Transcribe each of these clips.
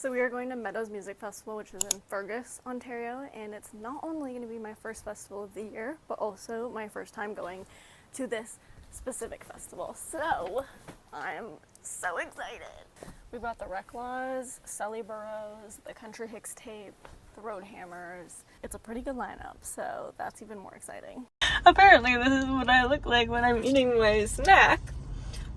So we are going to Meadows Music Festival, which is in Fergus, Ontario, and it's not only going to be my first festival of the year, but also my first time going to this specific festival. So I'm so excited. We brought the Reklaws, Sully Burrows, the Country Mixtape, the Road Hammers. It's a pretty good lineup, so that's even more exciting. Apparently this is what I look like when I'm eating my snack,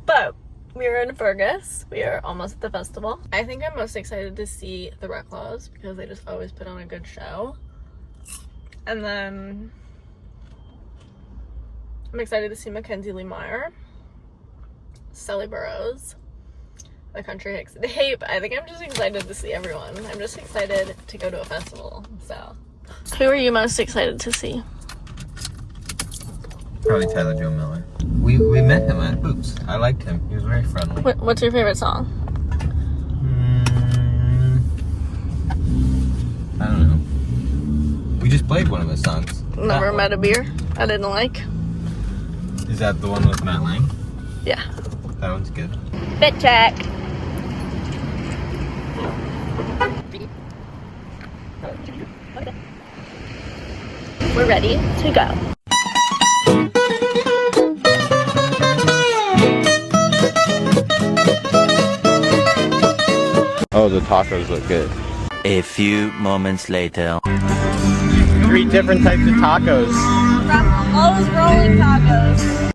but we are in Fergus. We are almost at the festival. I think I'm most excited to see the Reklaws because they just always put on a good show. And then I'm excited to see Mackenzie Lee Meyer, Sully Burrows, the Country Mixtape. I think I'm just excited to see everyone. I'm just excited to go to a festival, so. Who are you most excited to see? Probably Tyler Joe Miller. We met him at Boots. I liked him. He was very friendly. What's your favorite song? I don't know. We just played one of his songs. Never Met a Beer. I didn't like. Is that the one with Matt Lang? Yeah. That one's good. Fit check. We're ready to go. Oh, the tacos look good. A few moments later. 3 different types of tacos. From Lowe's Rolling Tacos.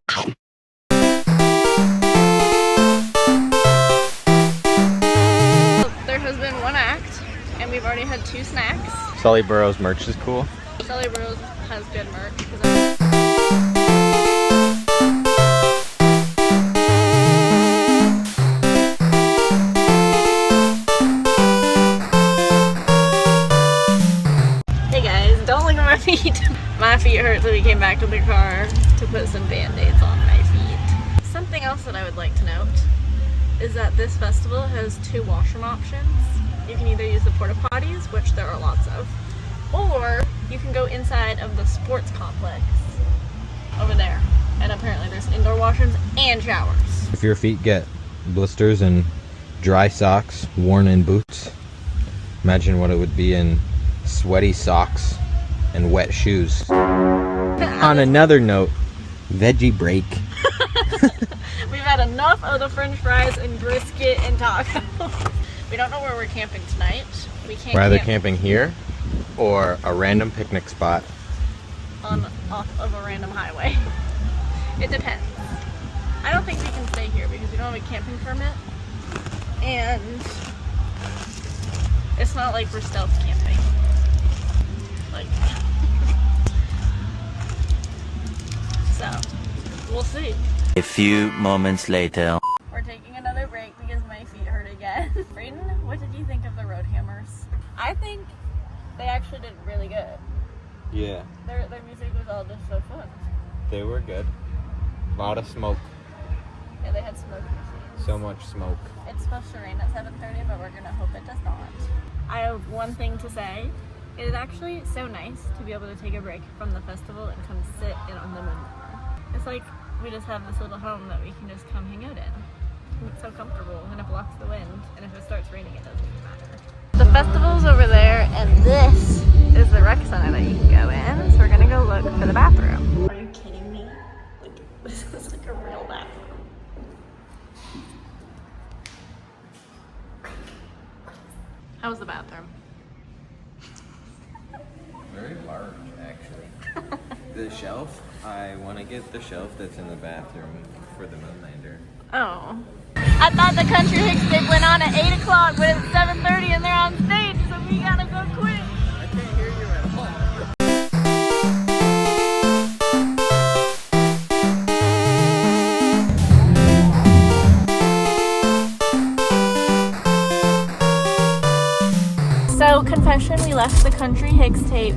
There has been one act, and we've already had 2 snacks. Sully Burrows merch is cool. Sully Burrows has good merch. Hey guys, don't look at my feet. My feet hurt, so we came back to the car to put some band-aids on my feet. Something else that I would like to note is that this festival has 2 washroom options. You can either use the porta potties, which there are lots of, or you can go inside of the sports complex over there. And apparently there's indoor washrooms and showers. If your feet get blisters and dry socks worn in boots, imagine what it would be in sweaty socks and wet shoes. On another note, veggie break. We've had enough of the french fries and brisket and tacos. We don't know where we're camping tonight. We can't We're either camp camping here or a random picnic spot off of a random highway. It depends. I don't think we can stay here because we don't have a camping permit, and it's not like we're stealth camping. Like, so we'll see. A few moments later. We're taking another break because my feet hurt again. Brayden, what did you think of the Road Hammers? I think they actually did really good. Yeah, Their music was all just so fun. they were good. A lot of smoke. Yeah, they had smoke machines. So much smoke. It's supposed to rain at 7:30, but we're gonna hope it does not. I have one thing to say. It is actually so nice to be able to take a break from the festival and come sit in on the moon. It's like we just have this little home that we can just come hang out in. It's so comfortable, and it blocks the wind, and if it starts raining, it doesn't even matter. The festival's over there, and this is the rec center that you can go in, so we're gonna go look for the bathroom. Are you kidding me? Like, this is like a real bathroom. How was the bathroom? Very large, actually. The shelf, I want to get the shelf that's in the bathroom for the Moonlander. Oh. I thought the Country Mixtape went on at 8 o'clock, but it's 7:30 and they're on stage, so we gotta go quick. I can't hear you at all. So, confession, we left the Country Mixtape.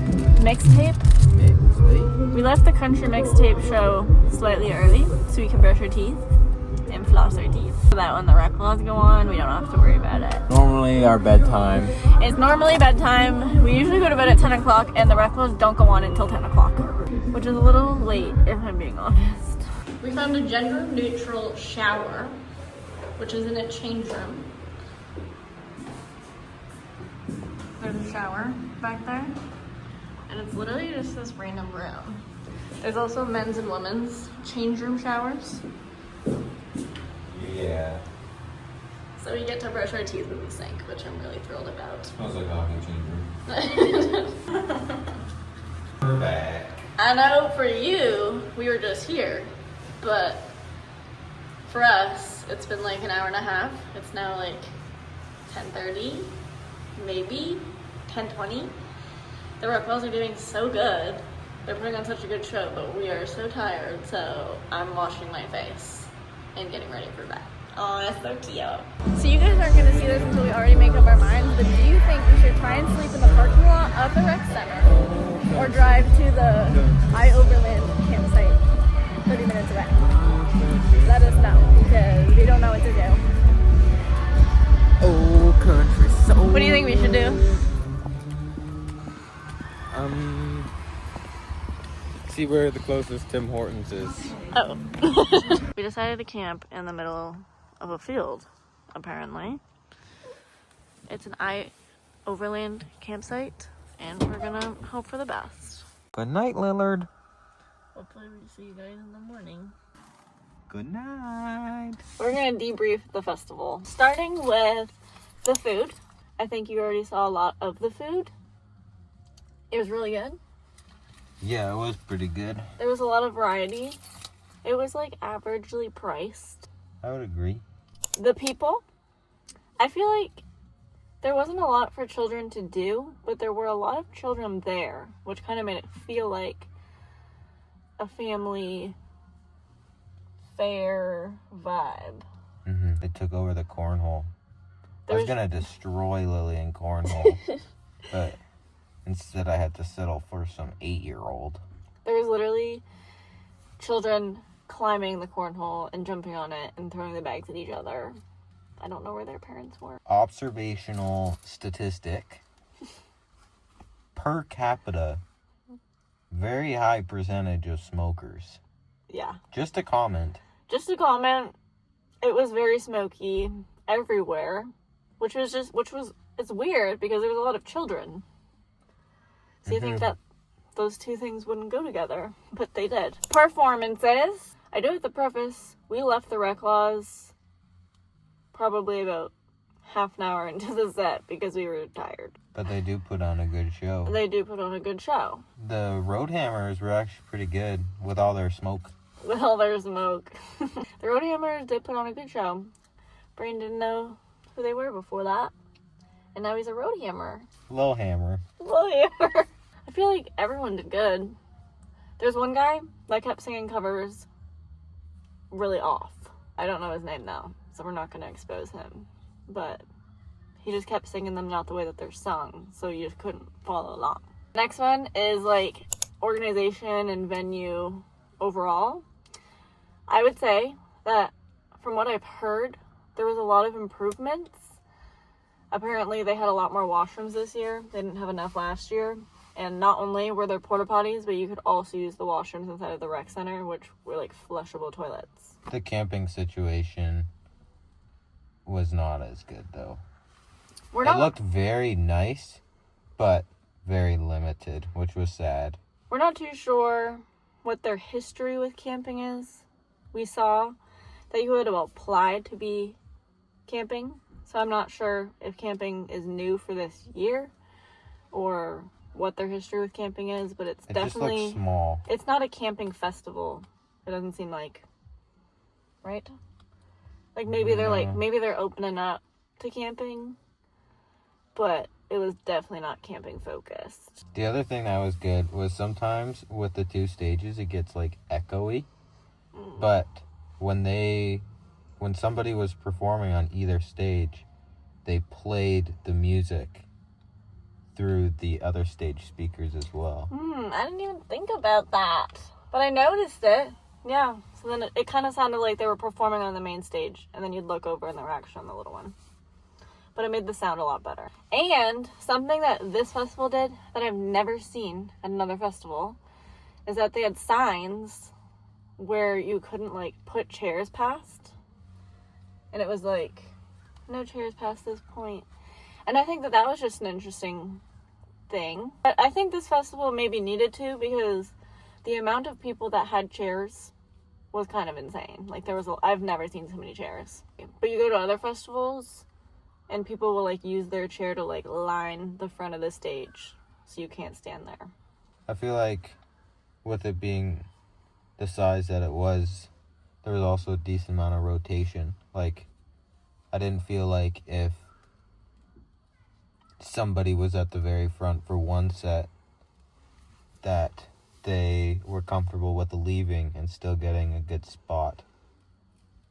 We left the Country Mixtape show slightly early so we can brush our teeth and floss our teeth. So that when the Reklaws go on, we don't have to worry about it. Normally our bedtime. It's normally bedtime. We usually go to bed at 10 o'clock and the Reklaws don't go on until 10 o'clock, which is a little late if I'm being honest. We found a gender neutral shower, which is in a change room. there's a shower back there. And it's literally just this random room. There's also men's and women's change room showers. Yeah. So we get to brush our teeth in the sink, which I'm really thrilled about. Smells like hockey change room. We're back. I know for you, we were just here, but for us, it's been like an hour and a half. It's now like 10:30, maybe 10:20. The Reklaws are doing so good. They're putting on such a good show, but we are so tired, so I'm washing my face and getting ready for bed. Oh, that's so cute. So you guys aren't going to see this until we already make up our minds, but do you think we should try and sleep in the parking lot of the rec center or drive to the Overland campsite 30 minutes away? Let us know, because we don't know what to do. Oh, country soul. What do you think we should do? See where the closest Tim Hortons is. Oh. We decided to camp in the middle of a field, apparently. It's an Overland campsite, and we're gonna hope for the best. Good night, Lillard. Hopefully we see you guys in the morning. Good night. We're gonna debrief the festival, starting with the food. I think you already saw a lot of the food. It was really good. Yeah, it was pretty good. There was a lot of variety. It was like averagely priced. I would agree. The people, I feel like there wasn't a lot for children to do, but there were a lot of children there, which kind of made it feel like a family fair vibe. Mm-hmm. They took over the cornhole. I was gonna destroy Lily in cornhole, but instead I had to settle for some 8-year-old. There was literally children climbing the cornhole and jumping on it and throwing the bags at each other. I don't know where their parents were. Observational statistic. Per capita, very high percentage of smokers. Yeah. Just a comment. It was very smoky everywhere, it's weird because there was a lot of children. So you think that those two things wouldn't go together, but they did. Performances. I do have to preface, we left the Reklaws probably about half an hour into the set because we were tired. But they do put on a good show. They do put on a good show. The Roadhammers were actually pretty good with all their smoke. With all their smoke. The Roadhammers did put on a good show. Brain didn't know who they were before that. And now he's a Roadhammer. Lil Hammer. I feel like everyone did good. There's one guy that kept singing covers really off. I don't know his name though, so we're not going to expose him. But he just kept singing them not the way that they're sung, so you just couldn't follow along. Next one is like organization and venue overall. I would say that from what I've heard, there was a lot of improvements. Apparently they had a lot more washrooms this year. They didn't have enough last year. And not only were there porta potties, but you could also use the washrooms inside of the rec center, which were like flushable toilets. The camping situation was not as good though. It looked very nice, but very limited, which was sad. We're not too sure what their history with camping is. We saw that you had to apply to be camping, so I'm not sure if camping is new for this year or what their history with camping is, but it's definitely just looks small. It's not a camping festival. It doesn't seem like, right? Like maybe they're opening up to camping, but it was definitely not camping focused. The other thing that was good was sometimes with the two stages it gets like echoey. But when somebody was performing on either stage, they played the music through the other stage speakers as well. I didn't even think about that, but I noticed it. Yeah, so then it kind of sounded like they were performing on the main stage, and then you'd look over and they were actually on the little one. But it made the sound a lot better. And something that this festival did that I've never seen at another festival is that they had signs where you couldn't like put chairs past, and it was like no chairs past this point. And I think that was just an interesting thing. But I think this festival maybe needed to, because the amount of people that had chairs was kind of insane. Like, I've never seen so many chairs. But you go to other festivals, and people will, like, use their chair to, like, line the front of the stage, so you can't stand there. I feel like with it being the size that it was, there was also a decent amount of rotation. Like, I didn't feel like if somebody was at the very front for one set, that they were comfortable with leaving and still getting a good spot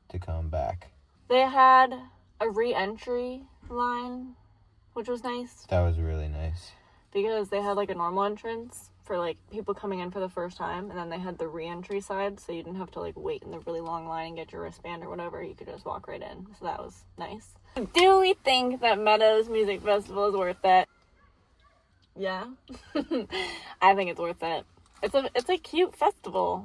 to come back. They had a re-entry line, which was nice. That was really nice. Because they had, like, a normal entrance for, like, people coming in for the first time, and then they had the re-entry side, so you didn't have to, like, wait in the really long line and get your wristband or whatever. You could just walk right in, so that was nice. Do we think that Meadows Music Festival is worth it? Yeah. I think it's worth it. It's a cute festival.